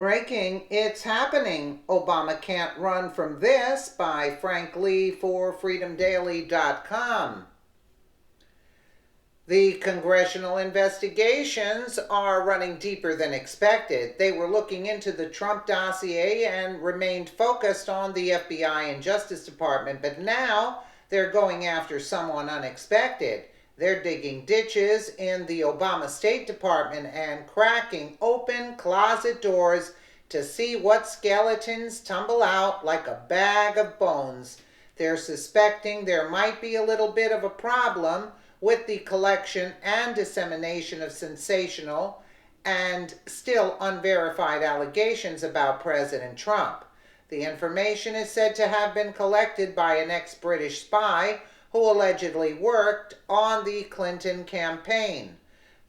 Breaking, it's happening. Obama can't run from this by Frank Lee for freedomdaily.com. The congressional investigations are running deeper than expected. They were looking into the Trump dossier and remained focused on the FBI and Justice Department, but now they're going after someone unexpected. They're digging ditches in the Obama State Department and cracking open closet doors to see what skeletons tumble out like a bag of bones. They're suspecting there might be a little bit of a problem with the collection and dissemination of sensational and still unverified allegations about President Trump. The information is said to have been collected by an ex-British spy who allegedly worked on the Clinton campaign.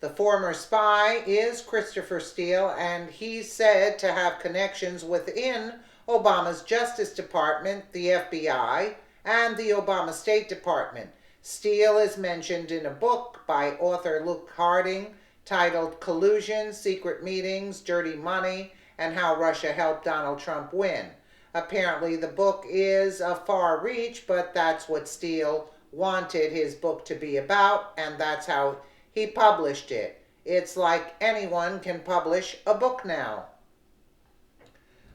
The former spy is Christopher Steele, and he's said to have connections within Obama's Justice Department, the FBI, and the Obama State Department. Steele is mentioned in a book by author Luke Harding titled Collusion, Secret Meetings, Dirty Money, and How Russia Helped Donald Trump Win. Apparently the book is a far reach, but that's what Steele wanted his book to be about, and that's how he published it. It's like anyone can publish a book now.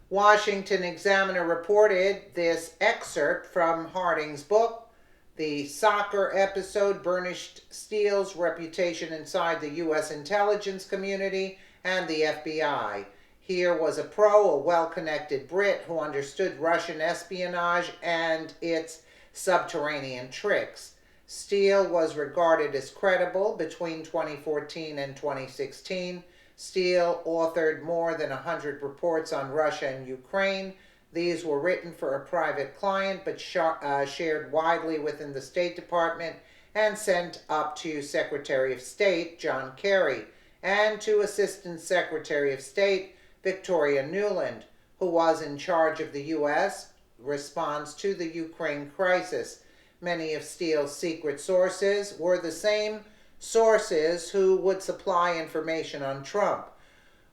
Washington Examiner reported this excerpt from Harding's book. The soccer episode burnished Steele's reputation inside the U.S. intelligence community and the FBI. Here was a well-connected Brit who understood Russian espionage and its subterranean tricks. Steele was regarded as credible between 2014 and 2016. Steele authored more than 100 reports on Russia and Ukraine. These were written for a private client but shared widely within the State Department and sent up to Secretary of State John Kerry and to Assistant Secretary of State Victoria Nuland, who was in charge of the U.S. response to the Ukraine crisis. Many of Steele's secret sources were the same sources who would supply information on Trump.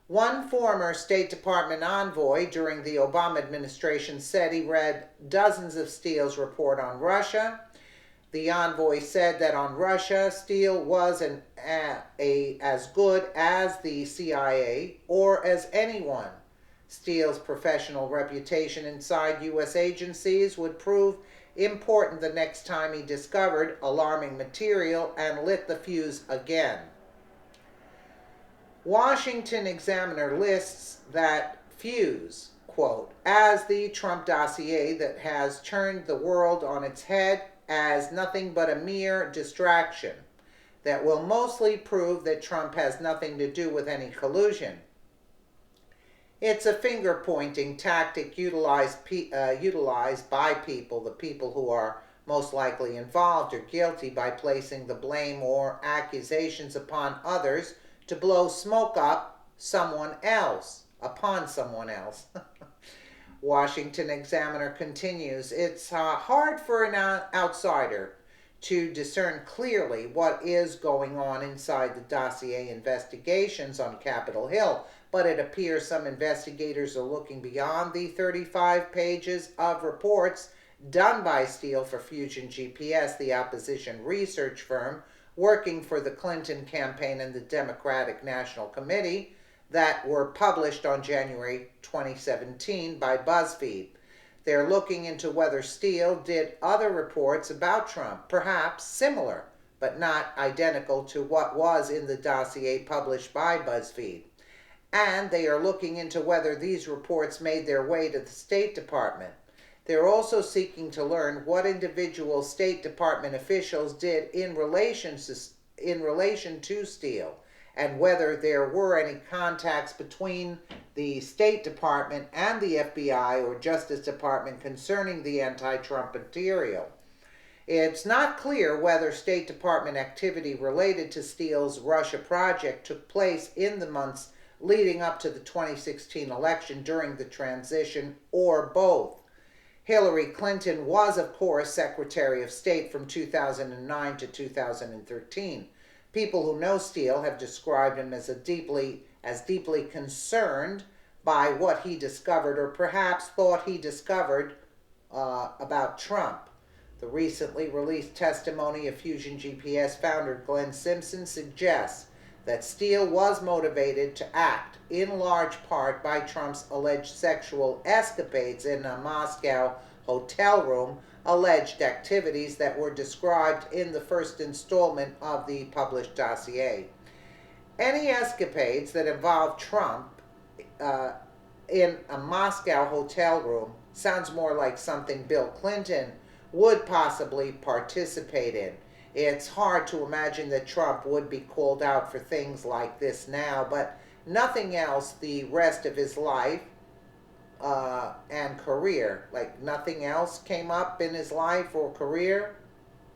One former State Department envoy during the Obama administration said he read dozens of Steele's report on Russia. The envoy said that on Russia, Steele was as good as the CIA or as anyone. Steele's professional reputation inside U.S. agencies would prove important the next time he discovered alarming material and lit the fuse again. Washington Examiner lists that fuse, quote, as the Trump dossier that has turned the world on its head as nothing but a mere distraction that will mostly prove that Trump has nothing to do with any collusion. It's a finger-pointing tactic utilized by the people who are most likely involved or guilty, by placing the blame or accusations upon others to blow smoke upon someone else. Washington Examiner continues, it's hard for an outsider to discern clearly what is going on inside the dossier investigations on Capitol Hill, but it appears some investigators are looking beyond the 35 pages of reports done by Steele for Fusion GPS, the opposition research firm working for the Clinton campaign and the Democratic National Committee, that were published on January 2017 by BuzzFeed. They're looking into whether Steele did other reports about Trump, perhaps similar, but not identical to what was in the dossier published by BuzzFeed. And they are looking into whether these reports made their way to the State Department. They're also seeking to learn what individual State Department officials did in relation to Steele, and whether there were any contacts between the State Department and the FBI or Justice Department concerning the anti-Trump material. It's not clear whether State Department activity related to Steele's Russia project took place in the months leading up to the 2016 election during the transition, or both. Hillary Clinton was, of course, Secretary of State from 2009 to 2013. People who know Steele have described him as deeply concerned by what he discovered, or perhaps thought he discovered, about Trump. The recently released testimony of Fusion GPS founder Glenn Simpson suggests that Steele was motivated to act in large part by Trump's alleged sexual escapades in a Moscow hotel room, alleged activities that were described in the first installment of the published dossier. Any escapades that involve Trump in a Moscow hotel room sounds more like something Bill Clinton would possibly participate in. It's hard to imagine that Trump would be called out for things like this now, but nothing else the rest of his life and career, like nothing else came up in his life or career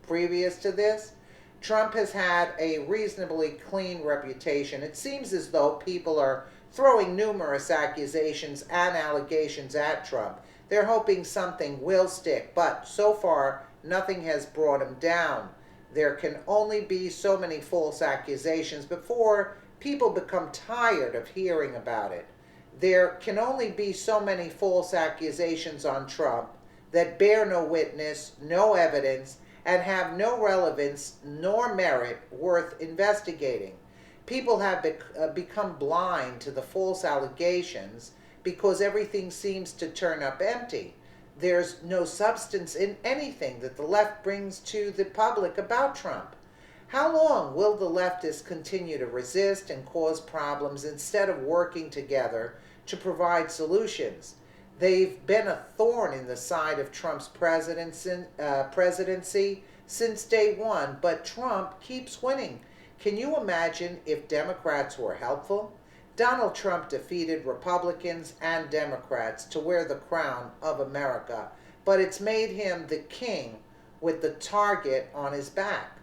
previous to this. Trump has had a reasonably clean reputation. It seems as though people are throwing numerous accusations and allegations at Trump. They're hoping something will stick, but so far nothing has brought him down. There can only be so many false accusations before people become tired of hearing about it. There can only be so many false accusations on Trump that bear no witness, no evidence, and have no relevance nor merit worth investigating. People have become blind to the false allegations because everything seems to turn up empty. There's no substance in anything that the left brings to the public about Trump. How long will the leftists continue to resist and cause problems instead of working together to provide solutions? They've been a thorn in the side of Trump's presidency since day one, but Trump keeps winning. Can you imagine if Democrats were helpful? Donald Trump defeated Republicans and Democrats to wear the crown of America, but it's made him the king with the target on his back.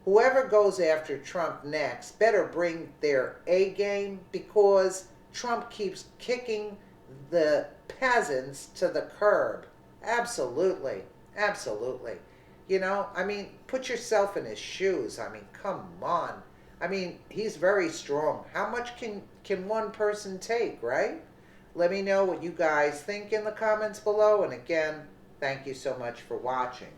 Whoever goes after Trump next better bring their A game, because Trump keeps kicking the peasants to the curb. Absolutely. Absolutely. You know, I mean, put yourself in his shoes. I mean, come on. I mean, he's very strong. How much can one person take, right? Let me know what you guys think in the comments below. And again, thank you so much for watching.